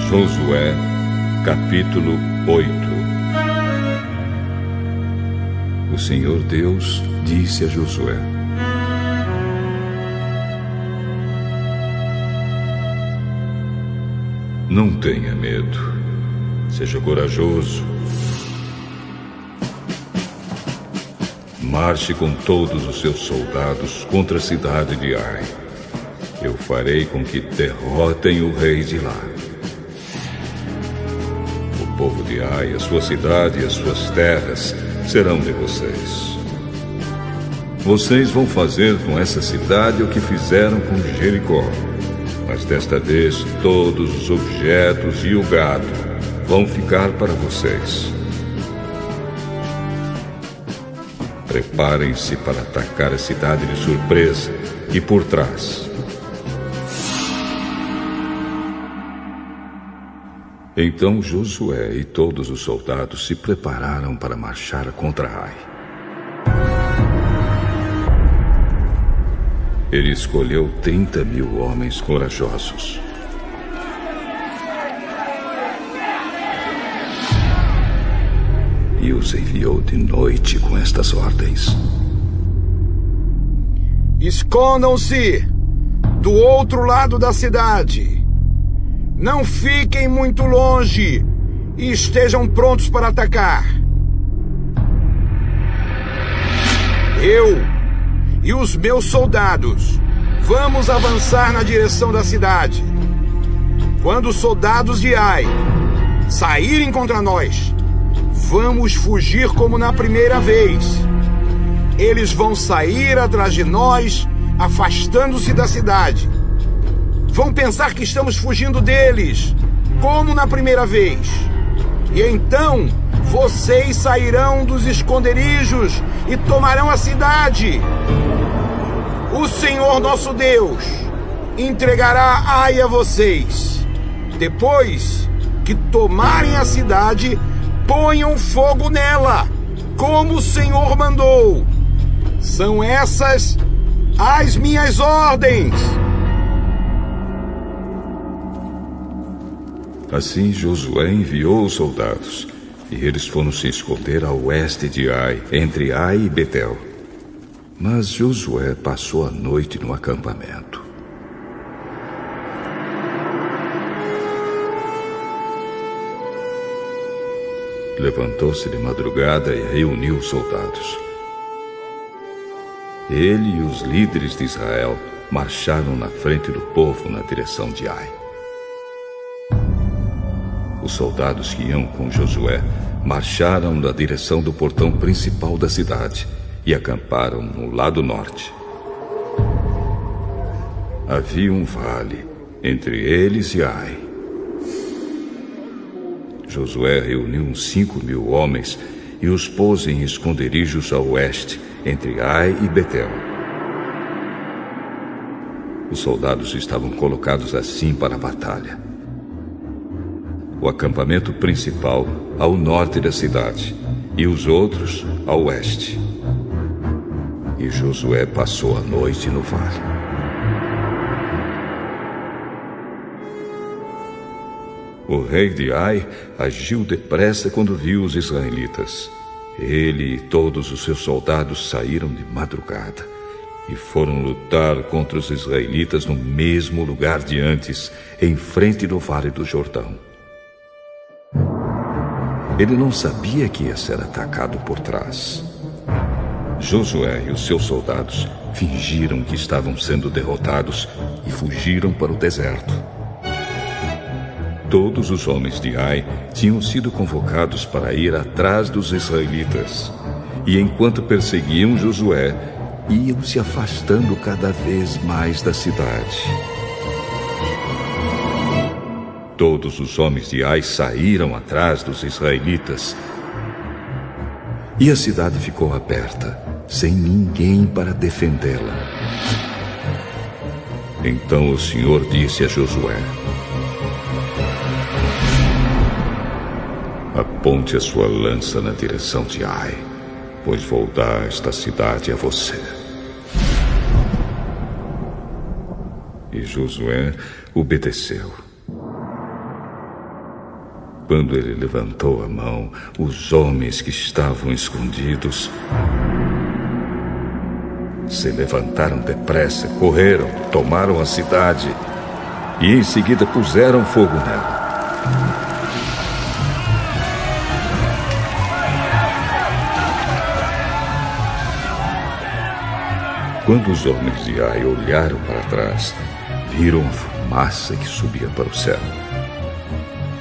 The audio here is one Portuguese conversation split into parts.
Josué, capítulo 8. O Senhor Deus disse a Josué: não tenha medo, seja corajoso. Marche com todos os seus soldados contra a cidade de Ai. Eu farei com que derrotem o rei de lá. O povo de Ai, a sua cidade e as suas terras serão de vocês. Vocês vão fazer com essa cidade o que fizeram com Jericó. Mas desta vez todos os objetos e o gado vão ficar para vocês. Preparem-se para atacar a cidade de surpresa e por trás. Então Josué e todos os soldados se prepararam para marchar contra Ai. Ele escolheu 30.000 homens corajosos. E os enviou de noite com estas ordens: escondam-se do outro lado da cidade. Não fiquem muito longe e estejam prontos para atacar. Eu e os meus soldados vamos avançar na direção da cidade. Quando os soldados de Ai saírem contra nós, vamos fugir como na primeira vez. Eles vão sair atrás de nós, afastando-se da cidade. Vão pensar que estamos fugindo deles, como na primeira vez. E então vocês sairão dos esconderijos e tomarão a cidade. O Senhor nosso Deus entregará Ai a vocês. Depois que tomarem a cidade, ponham fogo nela, como o Senhor mandou. São essas as minhas ordens. Assim Josué enviou os soldados, e eles foram se esconder a oeste de Ai, entre Ai e Betel. Mas Josué passou a noite no acampamento. Levantou-se de madrugada e reuniu os soldados. Ele e os líderes de Israel marcharam na frente do povo na direção de Ai. Os soldados que iam com Josué marcharam na direção do portão principal da cidade e acamparam no lado norte. Havia um vale entre eles e Ai. Josué reuniu uns 5.000 homens e os pôs em esconderijos a oeste, entre Ai e Betel. Os soldados estavam colocados assim para a batalha. O acampamento principal ao norte da cidade e os outros ao oeste. E Josué passou a noite no vale. O rei de Ai agiu depressa quando viu os israelitas. Ele e todos os seus soldados saíram de madrugada e foram lutar contra os israelitas no mesmo lugar de antes, em frente do Vale do Jordão. Ele não sabia que ia ser atacado por trás. Josué e os seus soldados fingiram que estavam sendo derrotados e fugiram para o deserto. Todos os homens de Ai tinham sido convocados para ir atrás dos israelitas. E enquanto perseguiam Josué, iam se afastando cada vez mais da cidade. Todos os homens de Ai saíram atrás dos israelitas. E a cidade ficou aberta, sem ninguém para defendê-la. Então o Senhor disse a Josué: aponte a sua lança na direção de Ai, pois vou dar esta cidade a você. E Josué obedeceu. Quando ele levantou a mão, os homens que estavam escondidos se levantaram depressa, correram, tomaram a cidade e em seguida puseram fogo nela. Quando os homens de Ai olharam para trás, viram a fumaça que subia para o céu.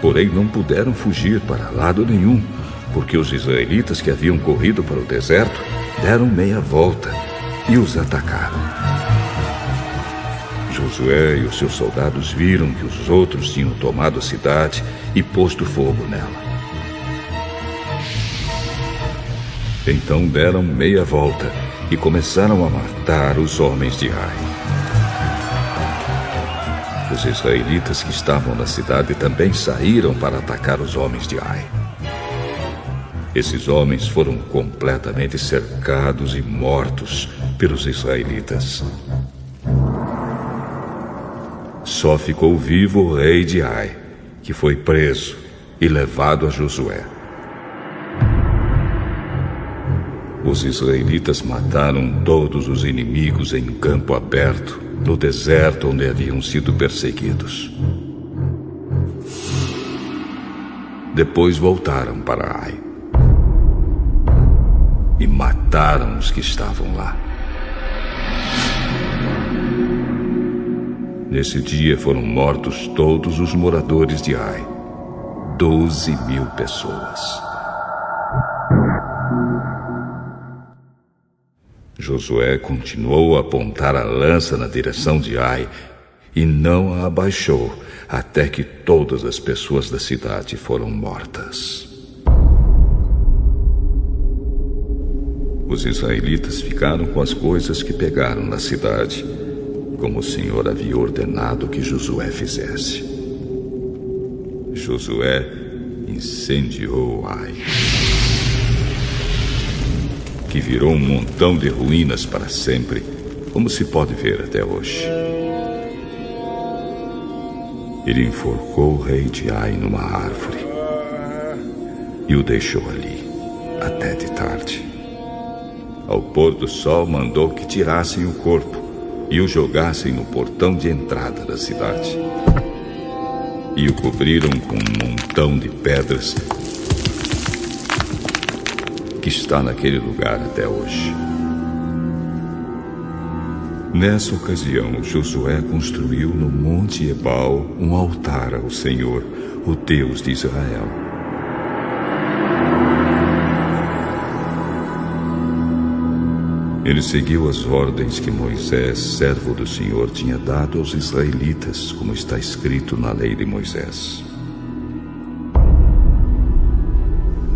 Porém, não puderam fugir para lado nenhum, porque os israelitas que haviam corrido para o deserto deram meia volta e os atacaram. Josué e os seus soldados viram que os outros tinham tomado a cidade e posto fogo nela. Então deram meia volta e começaram a matar os homens de Ai. Os israelitas que estavam na cidade também saíram para atacar os homens de Ai. Esses homens foram completamente cercados e mortos pelos israelitas. Só ficou vivo o rei de Ai, que foi preso e levado a Josué. Os israelitas mataram todos os inimigos em campo aberto, no deserto onde haviam sido perseguidos. Depois voltaram para Ai e mataram os que estavam lá. Nesse dia foram mortos todos os moradores de Ai, 12.000 pessoas. Josué continuou a apontar a lança na direção de Ai e não a abaixou até que todas as pessoas da cidade foram mortas. Os israelitas ficaram com as coisas que pegaram na cidade, como o Senhor havia ordenado que Josué fizesse. Josué incendiou Ai, que virou um montão de ruínas para sempre, como se pode ver até hoje. Ele enforcou o rei de Ai numa árvore e o deixou ali até de tarde. Ao pôr do sol, mandou que tirassem o corpo e o jogassem no portão de entrada da cidade. E o cobriram com um montão de pedras que está naquele lugar até hoje. Nessa ocasião, Josué construiu no Monte Ebal um altar ao Senhor, o Deus de Israel. Ele seguiu as ordens que Moisés, servo do Senhor, tinha dado aos israelitas, como está escrito na lei de Moisés.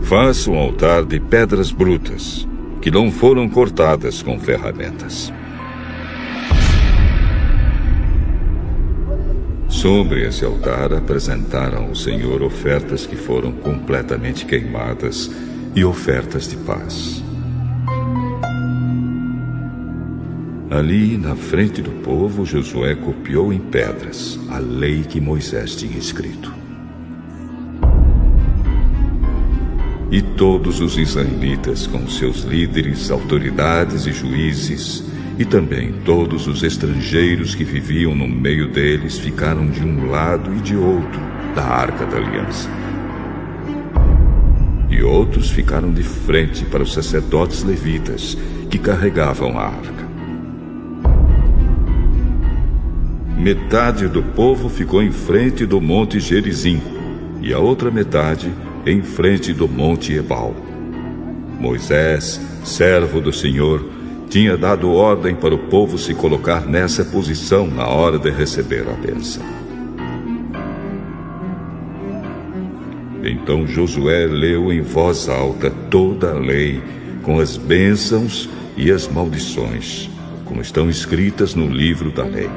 Faça um altar de pedras brutas, que não foram cortadas com ferramentas. Sobre esse altar apresentaram ao Senhor ofertas que foram completamente queimadas e ofertas de paz. Ali, na frente do povo, Josué copiou em pedras a lei que Moisés tinha escrito. E todos os israelitas, com seus líderes, autoridades e juízes, e também todos os estrangeiros que viviam no meio deles, ficaram de um lado e de outro da Arca da Aliança. E outros ficaram de frente para os sacerdotes levitas, que carregavam a arca. Metade do povo ficou em frente do Monte Gerizim, e a outra metade em frente do Monte Ebal. Moisés, servo do Senhor, tinha dado ordem para o povo se colocar nessa posição na hora de receber a bênção. Então Josué leu em voz alta toda a lei, com as bênçãos e as maldições, como estão escritas no livro da lei.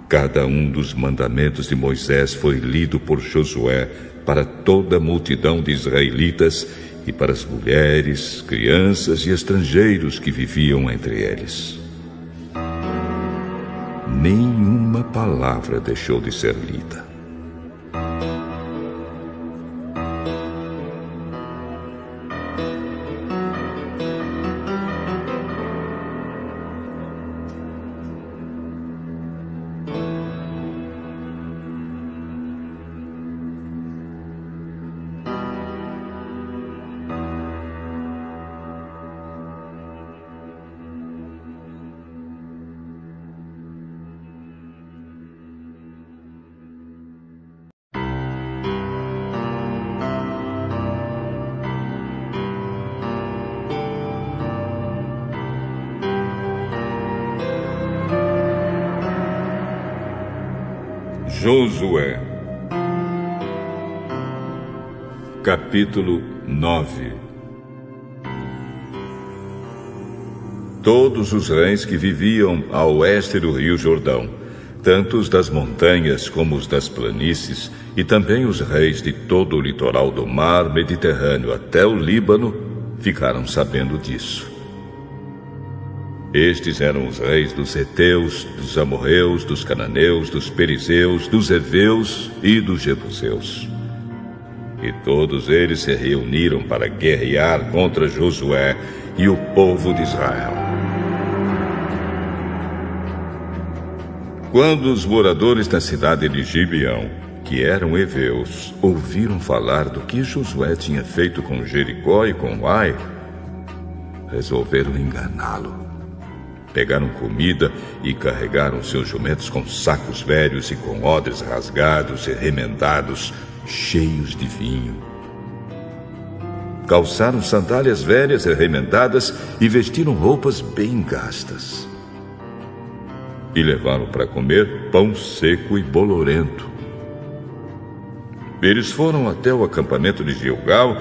Cada um dos mandamentos de Moisés foi lido por Josué para toda a multidão de israelitas e para as mulheres, crianças e estrangeiros que viviam entre eles. nenhuma palavra deixou de ser lida. Josué, capítulo 9. Todos os reis que viviam a oeste do rio Jordão, tanto os das montanhas como os das planícies, e também os reis de todo o litoral do mar Mediterrâneo até o Líbano, ficaram sabendo disso. Estes eram os reis dos heteus, dos amorreus, dos cananeus, dos perizeus, dos heveus e dos jebuseus. E todos eles se reuniram para guerrear contra Josué e o povo de Israel. Quando os moradores da cidade de Gibeão, que eram heveus, ouviram falar do que Josué tinha feito com Jericó e com Ai, resolveram enganá-lo. Pegaram comida e carregaram seus jumentos com sacos velhos e com odres rasgados e remendados, cheios de vinho. Calçaram sandálias velhas e remendadas e vestiram roupas bem gastas. E levaram para comer pão seco e bolorento. Eles foram até o acampamento de Gilgal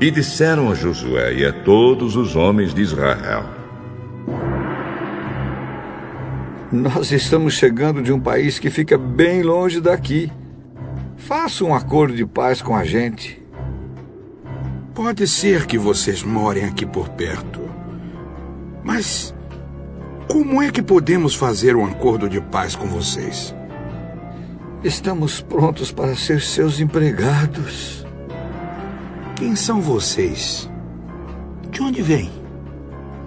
e disseram a Josué e a todos os homens de Israel: Nós estamos chegando de um país que fica bem longe daqui. Faça um acordo de paz com a gente. Pode ser que vocês morem aqui por perto. Mas como é que podemos fazer um acordo de paz com vocês? Estamos prontos para ser seus empregados. Quem são vocês? De onde vêm?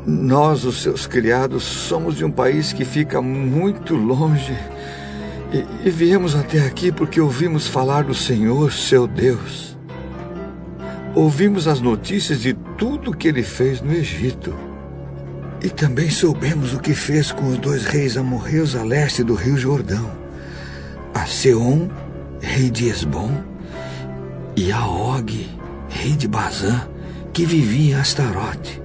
Nós, os seus criados, somos de um país que fica muito longe e viemos até aqui porque ouvimos falar do Senhor, seu Deus. Ouvimos as notícias de tudo que ele fez no Egito. E também soubemos o que fez com os 2 reis amorreus a leste do rio Jordão, a Seom, rei de Esbom, e a Og, rei de Bazã, que vivia em Astarote.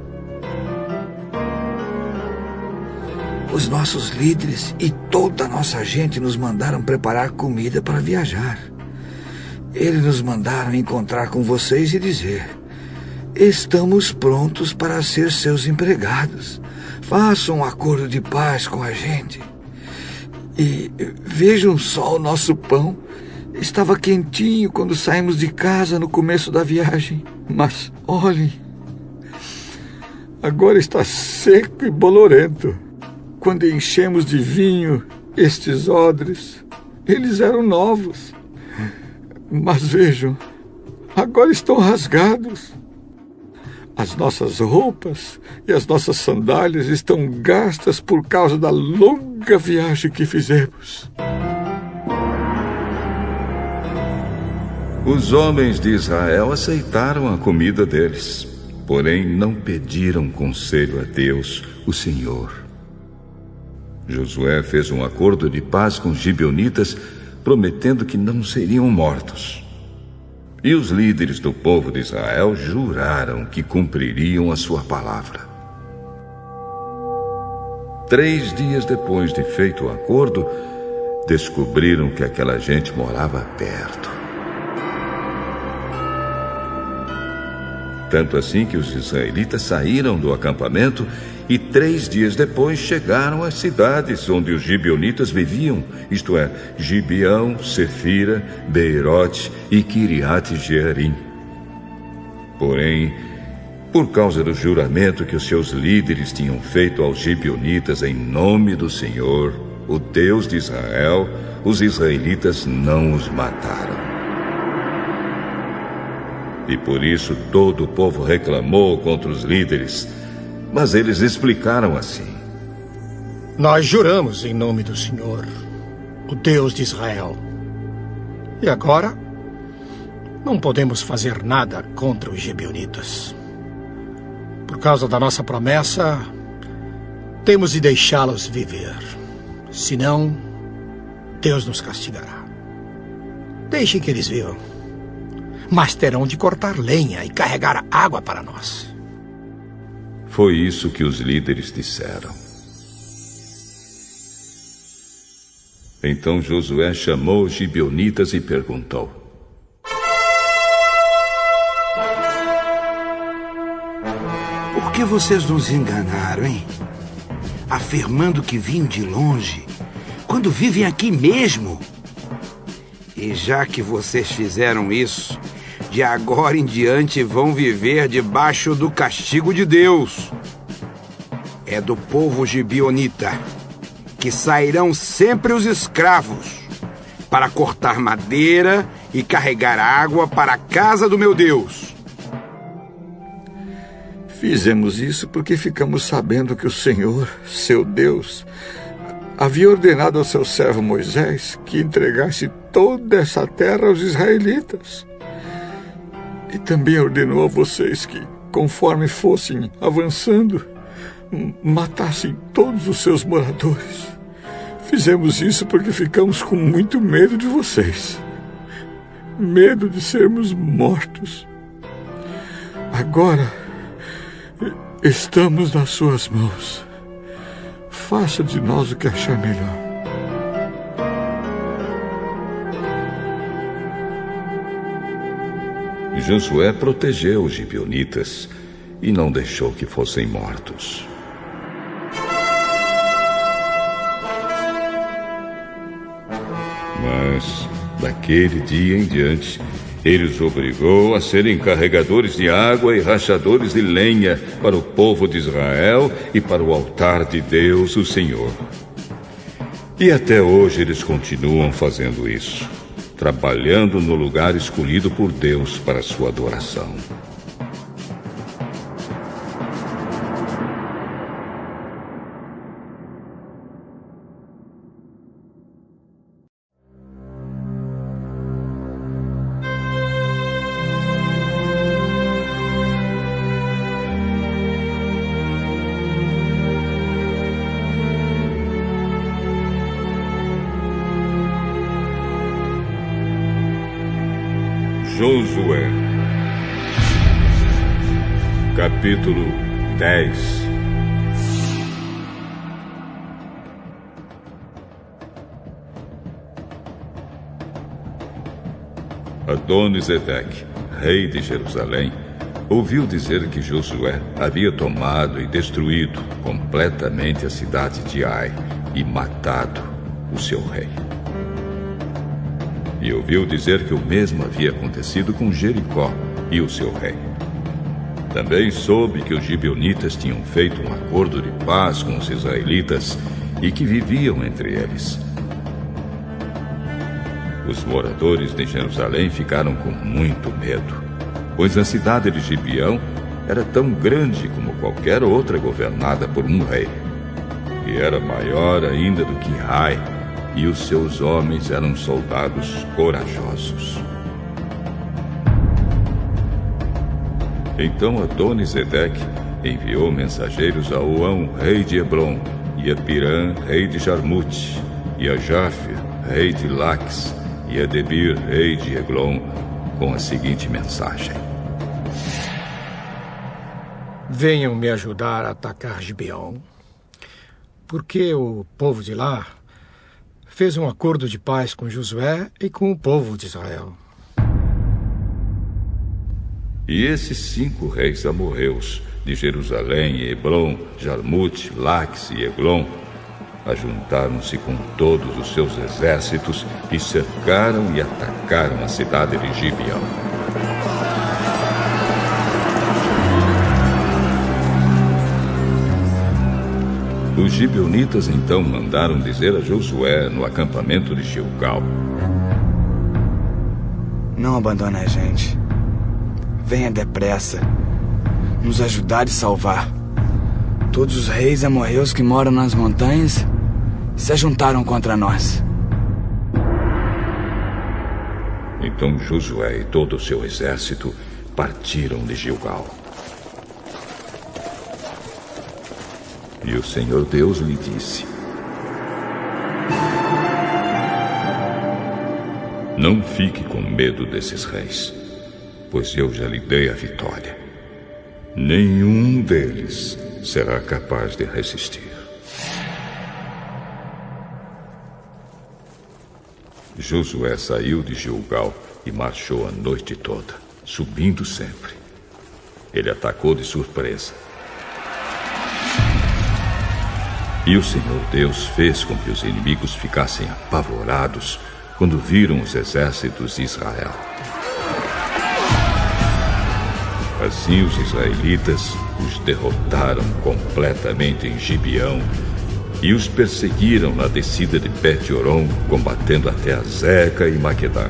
Os nossos líderes e toda a nossa gente nos mandaram preparar comida para viajar. Eles nos mandaram encontrar com vocês e dizer: estamos prontos para ser seus empregados. Façam um acordo de paz com a gente. E vejam só o nosso pão. Estava quentinho quando saímos de casa no começo da viagem. Mas olhem, agora está seco e bolorento. Quando enchemos de vinho estes odres, eles eram novos. Mas vejam, agora estão rasgados. As nossas roupas e as nossas sandálias estão gastas por causa da longa viagem que fizemos. Os homens de Israel aceitaram a comida deles, porém não pediram conselho a Deus, o Senhor. Josué fez um acordo de paz com os gibeonitas, prometendo que não seriam mortos. E os líderes do povo de Israel juraram que cumpririam a sua palavra. 3 dias depois de feito o acordo, descobriram que aquela gente morava perto. Tanto assim que os israelitas saíram do acampamento e 3 dias depois chegaram às cidades onde os gibeonitas viviam, isto é, Gibeão, Sefira, Beerote e Quiriate-Jearim. Porém, por causa do juramento que os seus líderes tinham feito aos gibeonitas em nome do Senhor, o Deus de Israel, os israelitas não os mataram. E por isso todo o povo reclamou contra os líderes, mas eles explicaram assim: nós juramos em nome do Senhor, o Deus de Israel. E agora, não podemos fazer nada contra os gibeonitas. Por causa da nossa promessa, temos de deixá-los viver. Senão, Deus nos castigará. Deixe que eles vivam. Mas terão de cortar lenha e carregar água para nós. Foi isso que os líderes disseram. Então Josué chamou os gibeonitas e perguntou: por que vocês nos enganaram, hein? Afirmando que vinham de longe, quando vivem aqui mesmo. E já que vocês fizeram isso, de agora em diante vão viver debaixo do castigo de Deus. É do povo gibeonita que sairão sempre os escravos para cortar madeira e carregar água para a casa do meu Deus. Fizemos isso porque ficamos sabendo que o Senhor, seu Deus, havia ordenado ao seu servo Moisés que entregasse toda essa terra aos israelitas. E também ordenou a vocês que, conforme fossem avançando, matassem todos os seus moradores. Fizemos isso porque ficamos com muito medo de vocês. Medo de sermos mortos. Agora, estamos nas suas mãos. Faça de nós o que achar melhor. Josué protegeu os gibeonitas e não deixou que fossem mortos. Mas, daquele dia em diante, ele os obrigou a serem carregadores de água e rachadores de lenha para o povo de Israel e para o altar de Deus, o Senhor. E até hoje eles continuam fazendo isso, trabalhando no lugar escolhido por Deus para sua adoração. Josué, capítulo 10. Adoni-Zedeque, rei de Jerusalém, ouviu dizer que Josué havia tomado e destruído completamente a cidade de Ai e matado o seu rei. E ouviu dizer que o mesmo havia acontecido com Jericó e o seu rei. Também soube que os gibeonitas tinham feito um acordo de paz com os israelitas e que viviam entre eles. Os moradores de Jerusalém ficaram com muito medo, pois a cidade de Gibeão era tão grande como qualquer outra governada por um rei. E era maior ainda do que Ai, e os seus homens eram soldados corajosos. Então Adoni-Zedeque enviou mensageiros a Oão, rei de Hebrom, e a Pirã, rei de Jarmute, e a Jafia, rei de Laques, e a Debir, rei de Eglon, com a seguinte mensagem: venham me ajudar a atacar Gibeão, porque o povo de lá fez um acordo de paz com Josué e com o povo de Israel. E esses 5 reis amorreus de Jerusalém, Hebrom, Jarmute, Laques e Eglon ajuntaram-se com todos os seus exércitos e cercaram e atacaram a cidade de Gibeão. Os gibeonitas então mandaram dizer a Josué no acampamento de Gilgal: Não abandone a gente. Venha depressa nos ajudar e salvar. Todos os reis amorreus que moram nas montanhas se juntaram contra nós. Então Josué e todo o seu exército partiram de Gilgal. E o Senhor Deus lhe disse: Não fique com medo desses reis, pois eu já lhe dei a vitória. Nenhum deles será capaz de resistir. Josué saiu de Gilgal e marchou a noite toda, subindo sempre. Ele atacou de surpresa. E o Senhor Deus fez com que os inimigos ficassem apavorados quando viram os exércitos de Israel. Assim os israelitas os derrotaram completamente em Gibeão e os perseguiram na descida de Bet-Horon, combatendo até Azeca e Maquedá.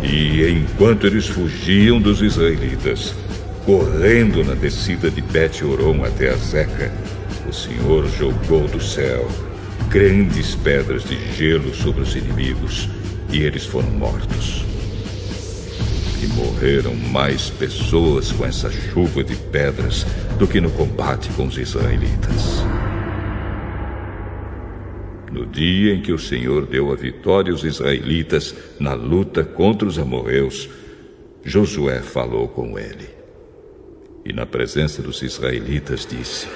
E enquanto eles fugiam dos israelitas, correndo na descida de Bet-Horon até Azeca, o Senhor jogou do céu grandes pedras de gelo sobre os inimigos, e eles foram mortos. E morreram mais pessoas com essa chuva de pedras do que no combate com os israelitas. No dia em que o Senhor deu a vitória aos israelitas na luta contra os amorreus, Josué falou com ele. E na presença dos israelitas disse: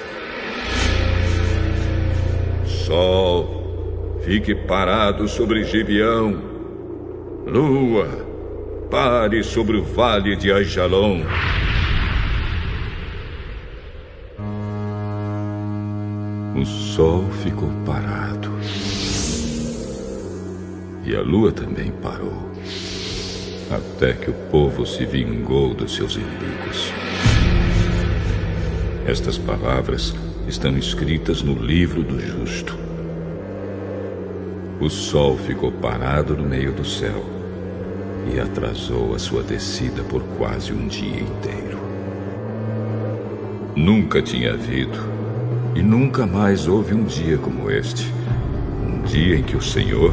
Sol, fique parado sobre Gibeão. Lua, pare sobre o vale de Aijalon. O sol ficou parado. E a lua também parou, até que o povo se vingou dos seus inimigos. Estas palavras estão escritas no livro do justo. O sol ficou parado no meio do céu e atrasou a sua descida por quase um dia inteiro. Nunca tinha havido e nunca mais houve um dia como este, um dia em que o Senhor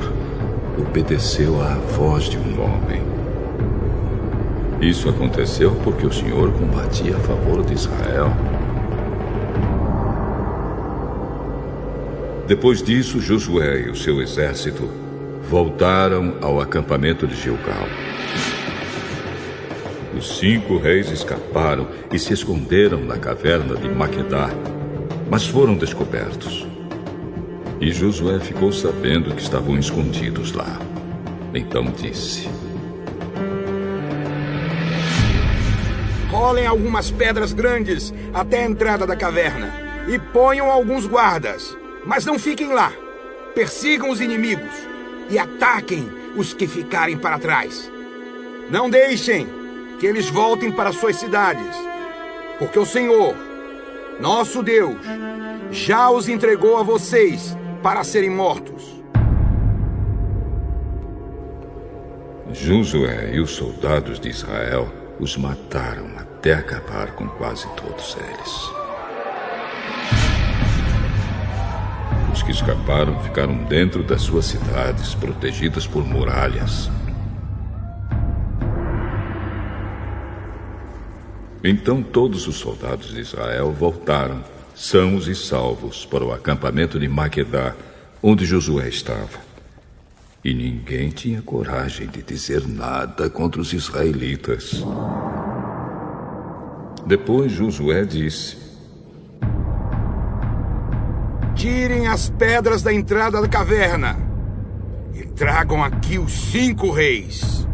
obedeceu à voz de um homem. Isso aconteceu porque o Senhor combatia a favor de Israel. Depois disso, Josué e o seu exército voltaram ao acampamento de Gilgal. Os 5 reis escaparam e se esconderam na caverna de Maquedá, mas foram descobertos. E Josué ficou sabendo que estavam escondidos lá. Então disse: Rolem algumas pedras grandes até a entrada da caverna e ponham alguns guardas, mas não fiquem lá. Persigam os inimigos e ataquem os que ficarem para trás. Não deixem que eles voltem para suas cidades, porque o Senhor, nosso Deus, já os entregou a vocês para serem mortos. Josué e os soldados de Israel os mataram até acabar com quase todos eles. Os que escaparam ficaram dentro das suas cidades, protegidas por muralhas. Então todos os soldados de Israel voltaram, sãos e salvos, para o acampamento de Maquedá, onde Josué estava. E ninguém tinha coragem de dizer nada contra os israelitas. Depois Josué disse: Tirem as pedras da entrada da caverna e tragam aqui os 5 reis.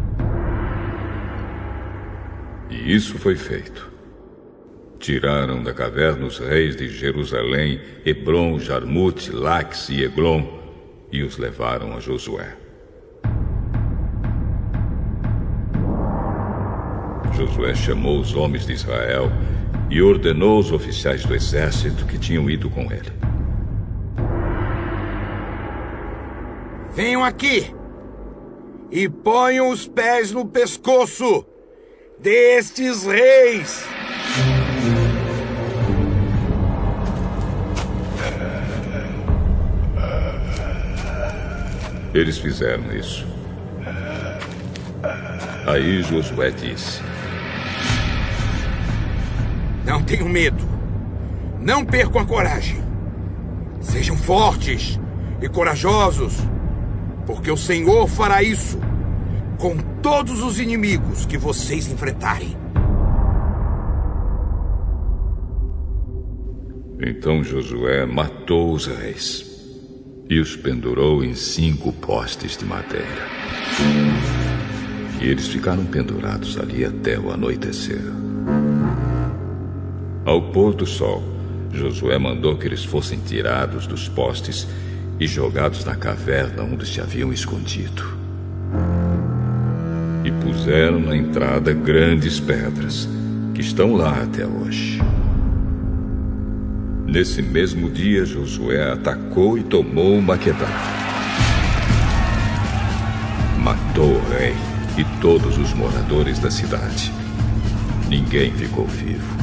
E isso foi feito. Tiraram da caverna os reis de Jerusalém, Hebron, Jarmute, Lax e Eglon, e os levaram a Josué. Josué chamou os homens de Israel e ordenou aos oficiais do exército que tinham ido com ele: venham aqui e ponham os pés no pescoço destes reis. Eles fizeram isso. Aí Josué disse: não tenham medo. Não percam a coragem. Sejam fortes e corajosos, porque o Senhor fará isso com todos os inimigos que vocês enfrentarem. Então Josué matou os reis e os pendurou em 5 postes de madeira. E eles ficaram pendurados ali até o anoitecer. Ao pôr do sol, Josué mandou que eles fossem tirados dos postes e jogados na caverna onde se haviam escondido. E puseram na entrada grandes pedras, que estão lá até hoje. Nesse mesmo dia, Josué atacou e tomou Maquedá. Matou o rei e todos os moradores da cidade. Ninguém ficou vivo.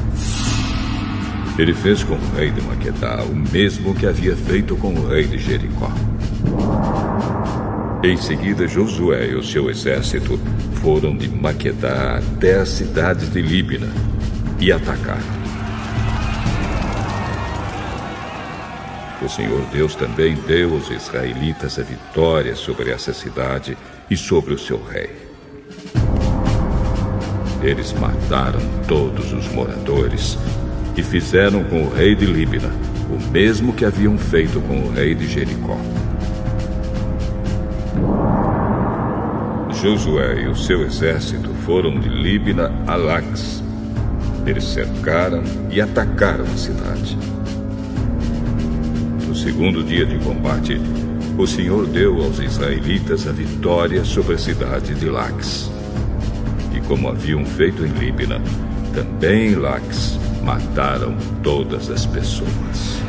Ele fez com o rei de Maquedá o mesmo que havia feito com o rei de Jericó. Em seguida, Josué e o seu exército foram de Maquedá até as cidades de Líbina e atacaram. O Senhor Deus também deu aos israelitas a vitória sobre essa cidade e sobre o seu rei. Eles mataram todos os moradores e fizeram com o rei de Líbina o mesmo que haviam feito com o rei de Jericó. Josué e o seu exército foram de Líbina a Laques. Eles cercaram e atacaram a cidade. No segundo dia de combate, o Senhor deu aos israelitas a vitória sobre a cidade de Laques. E como haviam feito em Líbina, também em Laques mataram todas as pessoas.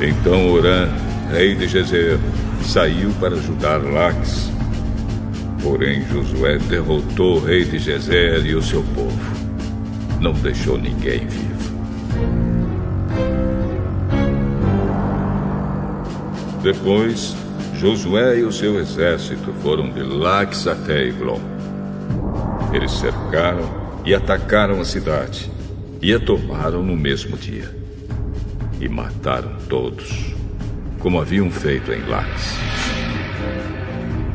Então Orã, rei de Gezer, saiu para ajudar Laques. Porém, Josué derrotou o rei de Gezer e o seu povo. Não deixou ninguém vivo. Depois, Josué e o seu exército foram de Laques até Eglon. Eles cercaram e atacaram a cidade e a tomaram no mesmo dia. E mataram todos, como haviam feito em Laques.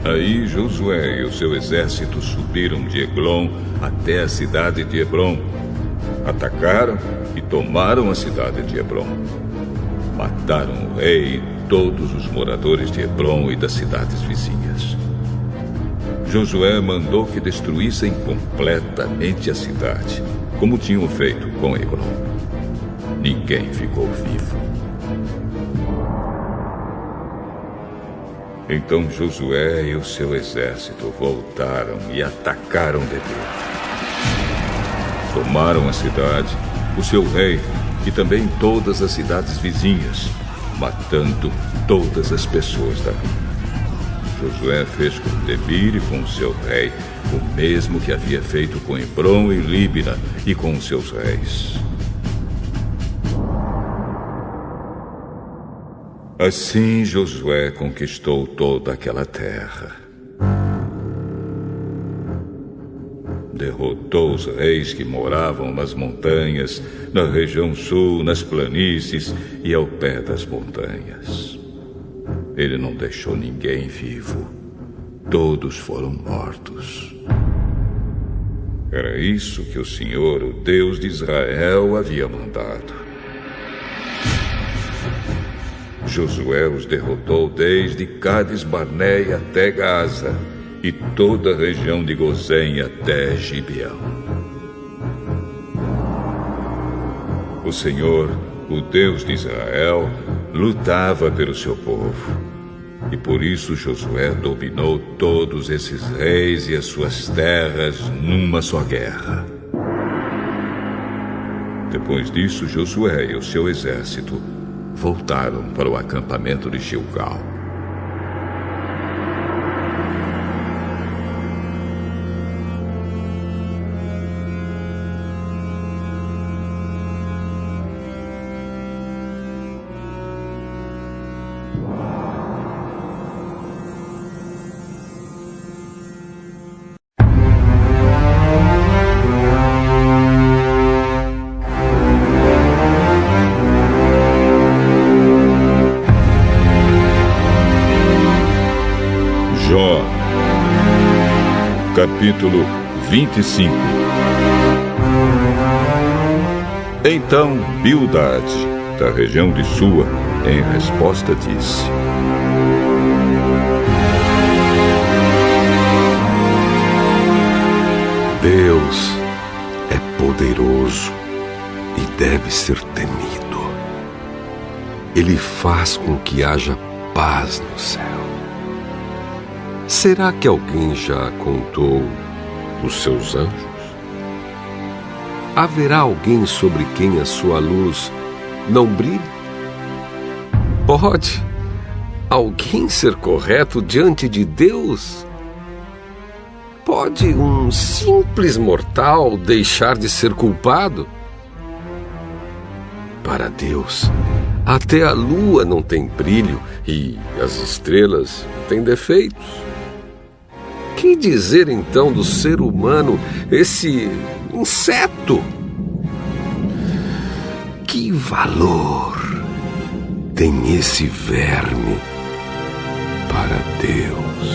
Aí Josué e o seu exército subiram de Eglon até a cidade de Hebrom. Atacaram e tomaram a cidade de Hebrom. Mataram o rei e todos os moradores de Hebrom e das cidades vizinhas. Josué mandou que destruíssem completamente a cidade, como tinham feito com Eglon. Ninguém ficou vivo. Então Josué e o seu exército voltaram e atacaram Debir. Tomaram a cidade, o seu rei e também todas as cidades vizinhas, matando todas as pessoas dali. Josué fez com Debir e com o seu rei o mesmo que havia feito com Hebrom e Líbina e com os seus reis. Assim Josué conquistou toda aquela terra. Derrotou os reis que moravam nas montanhas, na região sul, nas planícies e ao pé das montanhas. Ele não deixou ninguém vivo. Todos foram mortos. Era isso que o Senhor, o Deus de Israel, havia mandado. Josué os derrotou desde Cades Barneia até Gaza e toda a região de Gozém até Gibeão. O Senhor, o Deus de Israel, lutava pelo seu povo. E por isso Josué dominou todos esses reis e as suas terras numa só guerra. Depois disso, Josué e o seu exército voltaram para o acampamento de Gilgal. Jó, capítulo 25. Então Bildad, da região de Sua, em resposta disse: Deus é poderoso e deve ser temido. Ele faz com que haja paz no céu. Será que alguém já contou os seus anjos? Haverá alguém sobre quem a sua luz não brilhe? Pode alguém ser correto diante de Deus? Pode um simples mortal deixar de ser culpado? Para Deus, até a lua não tem brilho e as estrelas têm defeitos. Que dizer então do ser humano, esse inseto? Que valor tem esse verme para Deus?